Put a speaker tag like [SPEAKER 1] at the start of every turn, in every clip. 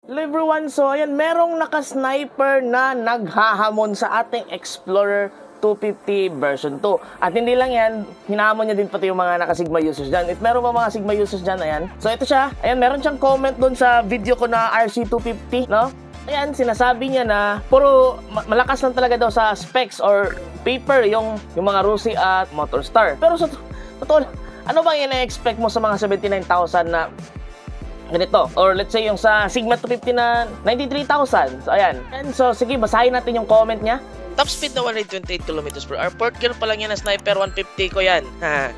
[SPEAKER 1] Hello everyone, so ayan, merong naka-sniper na naghahamon sa ating Explorer 250 version 2. At hindi lang yan, hinahamon niya din pati yung mga naka-Sigma users dyan. If meron pa mga Sigma users dyan, ayan. So ito siya, ayan, meron siyang comment dun sa video ko na RC250, no? Ayan, sinasabi niya na puro malakas lang talaga daw sa specs or paper yung mga Rusi at Motorstar. Pero sa totoo, ano bang ina-expect mo sa mga 79,000 na ganito? Or let's say yung sa Sigma 250 na 93,000. So ayan. And so sige, basahin natin yung comment niya.
[SPEAKER 2] Top speed na 128 km/h. Port gear pa lang yan na Sniper 150 ko yan.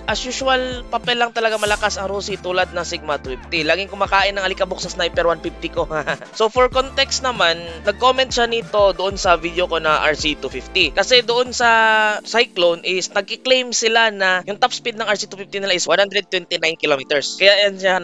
[SPEAKER 2] As usual, papel lang talaga malakas ang Rusi tulad ng Sigma 250. Laging kumakain ng alikabok sa Sniper 150 ko. So for context naman, nag-comment siya nito doon sa video ko na RC250. Kasi doon sa Cyclone is nag-claim sila na yung top speed ng RC250 nila is 129 km. Kaya yan siya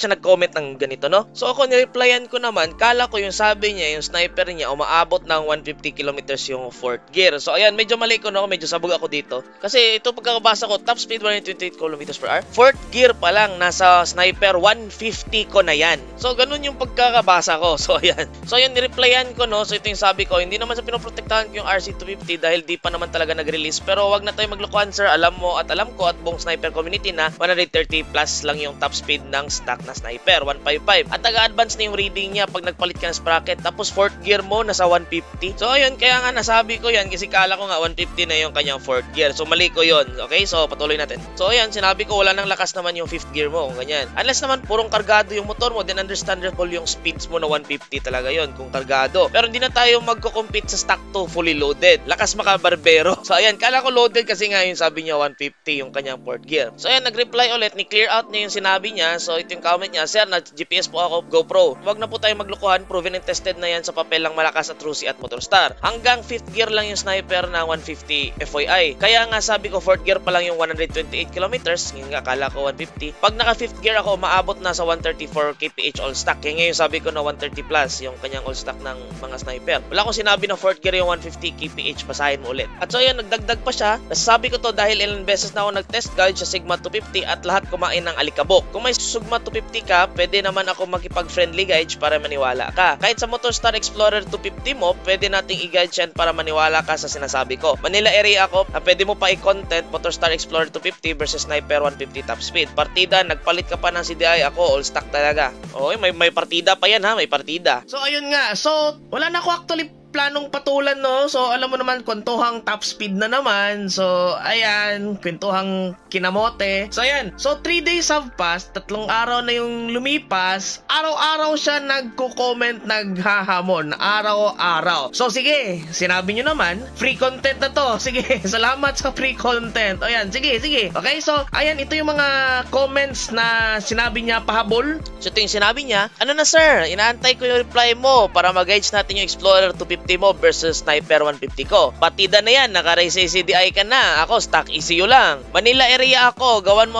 [SPEAKER 2] nag-comment ng ganito, no? So ako nireplyan ko naman, kala ko yung sabi niya, yung sniper niya umaabot ng 150 km yung fourth gear. So ayan, medyo mali ko, no? Medyo sabog ako dito. Kasi ito pagkakabasa ko, top speed 128 km/h. Fourth gear pa lang, nasa Sniper 150 ko na yan. So ganun yung pagkakabasa ko. So ayan. So ayan, nireplyan ko, no? So ito yung sabi ko, hindi naman sa pinoprotektahan ko yung RC250 dahil di pa naman talaga nag-release. Pero wag na tayo maglokohan, sir. Alam mo at alam ko at buong sniper community na 130 plus lang yung top speed ng stock na Sniper 155. At taga-advance na yung reading niya pag nagpalit ka ng sprocket. Tapos fourth gear mo nasa 150. So ayun, kaya nga nasabi ko yan kasi kala ko nga 150 na yung kanyang fourth gear. So mali ko yun. Okay, so patuloy natin. So ayan, sinabi ko wala nang lakas naman yung fifth gear mo kung ganyan. Unless naman purong kargado yung motor mo, then understandable yung speeds mo na 150 talaga yon kung kargado. Pero hindi na tayo magko-compete sa stock to fully loaded. Lakas makabarbero. So ayan, kala ko loaded kasi nga yung sabi niya 150 yung kanyang fourth gear. So ayan, nag-reply ulit, ni-clear out niya yung sinabi niya. So ito yung comment niya, sir, na-GPS po ako, GoPro. Huwag na po tayo maglukuhan, proven and tested na yan sa papel lang malakas at Rusi at Motorstar. Hanggang fifth gear lang yung sniper na 150 FYI. Kaya nga sabi ko fourth gear pa lang yung 128 kilometers, yung nga kala ko 150. Pag naka fifth gear ako, maabot na sa 134 kph all stock. Kaya ngayon sabi ko na 130 plus yung kanyang all stock ng mga sniper. Wala akong sinabi na fourth gear yung 150 kph, basahin mo ulit. At so yun, nagdagdag pa siya. Nasasabi ko to dahil ilang beses na ako nag-test guide sa Sigma 250 at lahat kumain ng alikabok. Kung may Sigma 250 ka, pwede naman ako makipag-friendly guide para maniwala ka. Kahit sa Motorstar Explorer 250 mo, pwede nating i-guide yan para maniwala ka sa sinasabi ko. Manila area ako, pwede mo pa i-content Motorstar Explorer 250 versus Sniper 150 top speed. Partida, nagpalit ka pa ng CDI, ako all stock talaga. Okay, may partida pa yan ha, may partida.
[SPEAKER 1] So ayun nga, so wala na ako actually planong patulan, no? So alam mo naman, kwentuhang top speed na naman. So ayan, kwentuhang kinamote. So ayan, so 3 days have passed, 3 araw na yung lumipas. Araw-araw siya nagko-comment, naghahamon, araw-araw. So sige, sinabi nyo naman, free content na to. Sige, salamat sa free content. Ayan, sige. Okay, so ayan, ito yung mga comments na sinabi niya pahabol.
[SPEAKER 2] So ito yung sinabi niya, ano na sir, inaantay ko yung reply mo para mag-guide natin yung Explorer 250 mo versus Sniper 150 ko. Partida na yan, naka-race CDI ka na. Ako, stock ECU lang. Manila area ako, gawan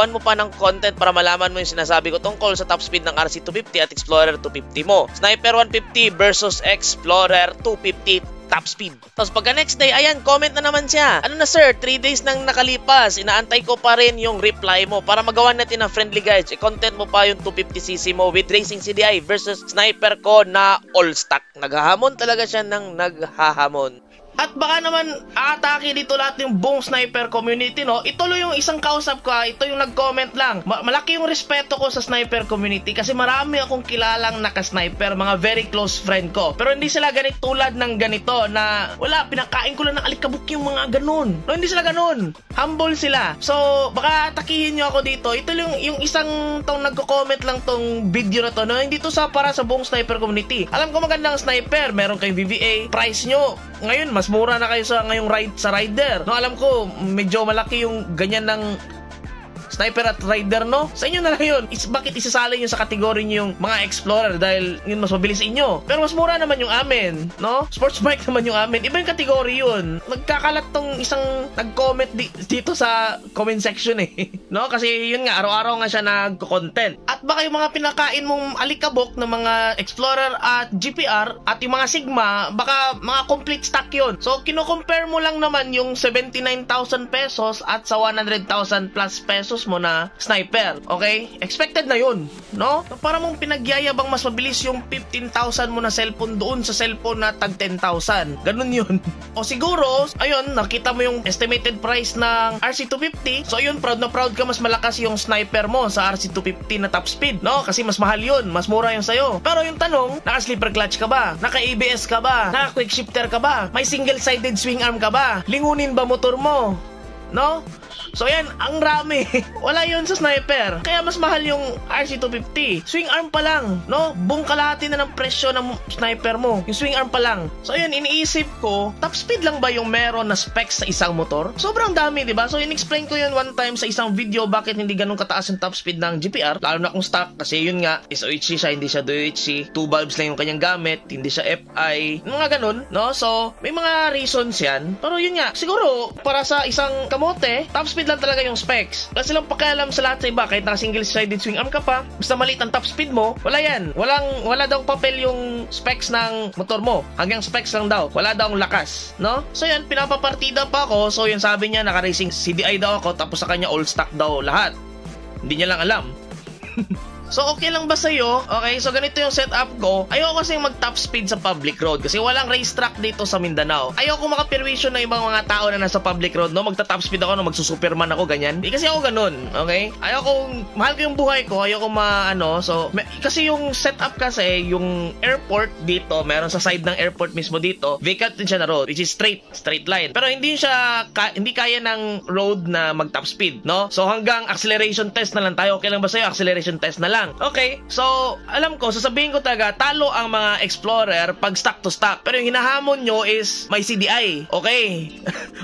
[SPEAKER 2] mo pa ng content para malaman mo yung sinasabi ko tungkol sa top speed ng RC250 at Explorer 250 mo. Sniper 150 versus Explorer 250 top speed. Tapos pagka next day, ayan, comment na naman siya. Ano na sir, 3 days nang nakalipas, inaantay ko pa rin yung reply mo para magawa natin ng friendly guides. I-content mo pa yung 250cc mo with racing CDI versus sniper ko na all stock. Naghahamon talaga siya ng naghahamon.
[SPEAKER 1] At baka naman aatake dito lahat yung buong sniper community, no? Ituloy yung isang kausap ko, ito yung nag-comment lang. Malaki yung respeto ko sa sniper community kasi marami akong kilalang naka-sniper, mga very close friend ko. Pero hindi sila tulad ng ganito na wala, pinakain ko lang ng alikabok yung mga ganun. No, hindi sila ganun. Humble sila. So, baka atakihin nyo ako dito. Ito yung isang tong nagko-comment lang tong video na to, no? Hindi to para sa buong sniper community. Alam ko magandang sniper, meron kayong VVA. Price nyo, ngayon, mas mura na kayo sa ngayong sa rider. No, alam ko, medyo malaki yung ganyan ng sniper at rider, no? Sa inyo na lang yun. Bakit isasali nyo sa kategory nyo yung mga explorer dahil yun mas mabilis inyo? Pero mas mura naman yung amin, no? Sports bike naman yung amin. Iba yung kategory yun. Nagkakalat tong isang nag-comment dito sa comment section eh. No? Kasi yun nga, araw-araw nga siya nag-content. At baka yung mga pinakain mong alikabok ng mga explorer at GPR at yung mga Sigma, baka mga complete stock yun. So, kino-compare mo lang naman yung 79,000 pesos at sa 100,000 plus pesos sapatos mo na sniper. Okay? Expected na yun, no? Para mong pinagyayabang mas mabilis yung 15,000 mo na cellphone doon sa cellphone na tag 10,000. Ganun yun. O siguro, ayun, nakita mo yung estimated price ng RC250. So ayun, proud na proud ka, mas malakas yung sniper mo sa RC250 na top speed, no? Kasi mas mahal yun, mas mura yung sa'yo. Pero yung tanong, naka-slipper clutch ka ba? Naka-ABS ka ba? Naka-quick shifter ka ba? May single-sided swing arm ka ba? Lingunin ba motor mo? No? So yan, ang rami. Wala yun sa sniper. Kaya mas mahal yung RC250. Swing arm pa lang, no? Buong kalahati na ng presyo ng sniper mo. Yung swing arm pa lang. So yan, iniisip ko, top speed lang ba yung meron na specs sa isang motor? Sobrang dami, di ba? So in-explain ko yun one time sa isang video bakit hindi ganun kataas yung top speed ng GPR. Lalo na kung stock, kasi yun nga, is OHC siya, hindi siya DOHC. 2 bulbs lang yung kanyang gamit, hindi siya FI. Mga ganun, no? So, may mga reasons yan. Pero yun nga, siguro, para sa isang kamote, top speed lang talaga yung specs. Wala silang pakialam sa lahat sa iba. Kahit naka single-sided swing arm ka pa, basta maliit ang top speed mo, wala yan. Wala daw papel yung specs ng motor mo. Hanggang specs lang daw. Wala daw ang lakas, no? So yan, pinapapartida pa ako. So yun, sabi niya, naka-racing CDI daw ako, tapos sa kanya all stock daw lahat. Hindi niya lang alam. So okay lang ba sa'yo? Okay, so ganito yung setup ko. Ayoko kasi mag-top speed sa public road kasi walang racetrack dito sa Mindanao. Ayoko makapirwisyon ng ibang mga tao na nasa public road, no? Magta-top speed ako, no? Magsusuperman ako, ganyan. Kasi ako ganun, okay? Mahal ko yung buhay ko, ayoko kasi yung setup kasi, yung airport dito, meron sa side ng airport mismo dito, vacant din siya na road, which is straight line. Pero hindi kaya ng road na mag-top speed, no? So hanggang acceleration test na lang tayo. Okay lang ba sa'yo? Acceleration test na lang. Okay, so alam ko, sasabihin ko talaga, talo ang mga Explorer pag stock to stock. Pero yung hinahamon nyo is may CDI. Okay,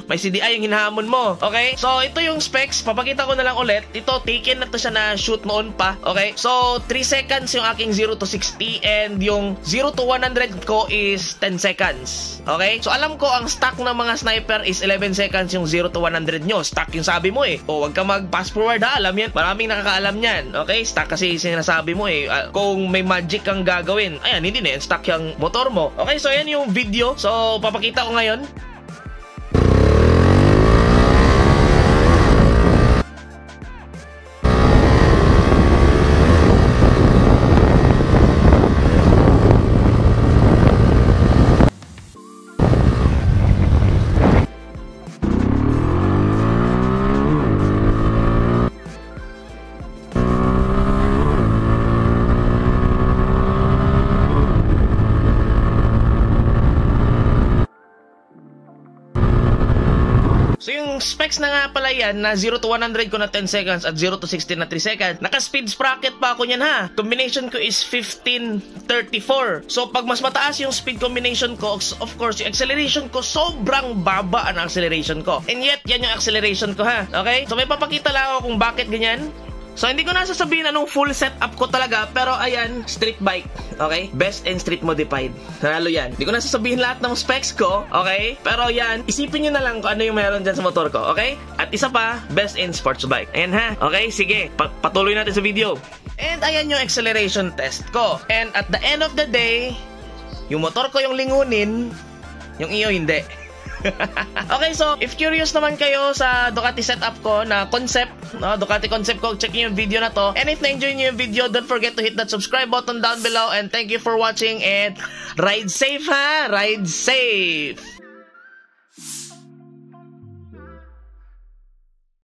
[SPEAKER 1] may CDI yung hinahamon mo. Okay, so ito yung specs. Papakita ko na lang ulit. Ito, taken na to siya na shoot noon pa. Okay, so 3 seconds yung aking 0 to 60 and yung 0 to 100 ko is 10 seconds. Okay, so alam ko ang stock ng mga sniper is 11 seconds yung 0 to 100 nyo. Stock yung sabi mo eh. O, wag ka mag-fast forward ha. Alam yan. Maraming nakakaalam yan. Okay, stock kasi sinasabi mo eh, kung may magic kang gagawin, ayan, hindi na yan stock yung motor mo. Okay, so ayan yung video. So, papakita ko ngayon. So yung specs na nga pala yan, na 0 to 100 ko na 10 seconds at 0 to 60 na 3 seconds. Naka-speed sprocket pa ako niyan ha. Combination ko is 1534. So pag mas mataas yung speed combination ko, of course, yung acceleration ko, sobrang baba ang acceleration ko. And yet, yan yung acceleration ko ha. Okay? So may papakita lang ako kung bakit ganyan. So, hindi ko na sasabihin anong full setup ko talaga, pero ayan, street bike, okay? Best and street modified. Nanalo yan. Hindi ko na sasabihin lahat ng specs ko, okay? Pero yan, isipin nyo na lang kung ano yung meron dyan sa motor ko, okay? At isa pa, best in sports bike. Ayan ha, okay? Sige, patuloy natin sa video. And ayan yung acceleration test ko. And at the end of the day, yung motor ko yung lingunin, yung iyo hindi. Okay, so if curious naman kayo sa Ducati setup ko na concept, no, Ducati concept ko, check nyo yung video na to. And if na-enjoy nyo yung video, don't forget to hit that subscribe button down below. And thank you for watching and ride safe ha! Ride safe!